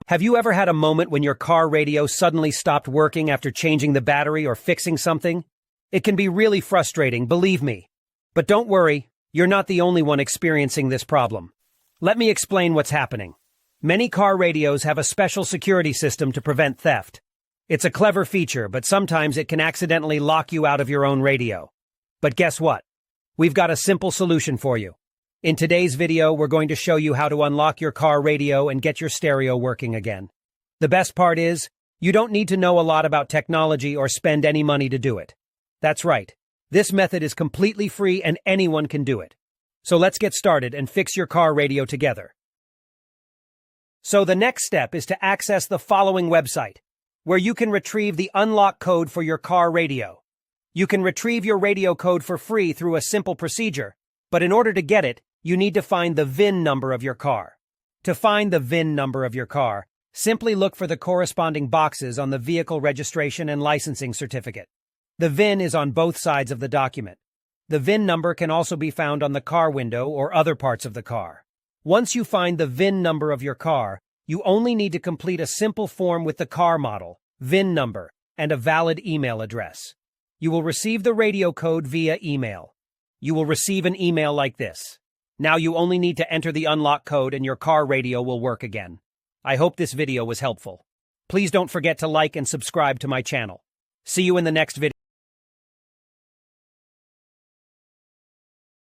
Have you ever had a moment when your car radio suddenly stopped working after changing the battery or fixing something? It can be really frustrating, believe me. But don't worry, you're not the only one experiencing this problem. Let me explain what's happening. Many car radios have a special security system to prevent theft. It's a clever feature, but sometimes it can accidentally lock you out of your own radio. But guess what? We've got a simple solution for you. In today's video, we're going to show you how to unlock your car radio and get your stereo working again. The best part is, you don't need to know a lot about technology or spend any money to do it. That's right. This method is completely free and anyone can do it. So let's get started and fix your car radio together. So the next step is to access the following website, where you can retrieve the unlock code for your car radio. You can retrieve your radio code for free through a simple procedure, but in order to get it, you need to find the VIN number of your car. To find the VIN number of your car, simply look for the corresponding boxes on the vehicle registration and licensing certificate. The VIN is on both sides of the document. The VIN number can also be found on the car window or other parts of the car. Once you find the VIN number of your car, you only need to complete a simple form with the car model, VIN number, and a valid email address. You will receive the radio code via email. You will receive an email like this. Now you only need to enter the unlock code and your car radio will work again. I hope this video was helpful. Please don't forget to like and subscribe to my channel. See you in the next video.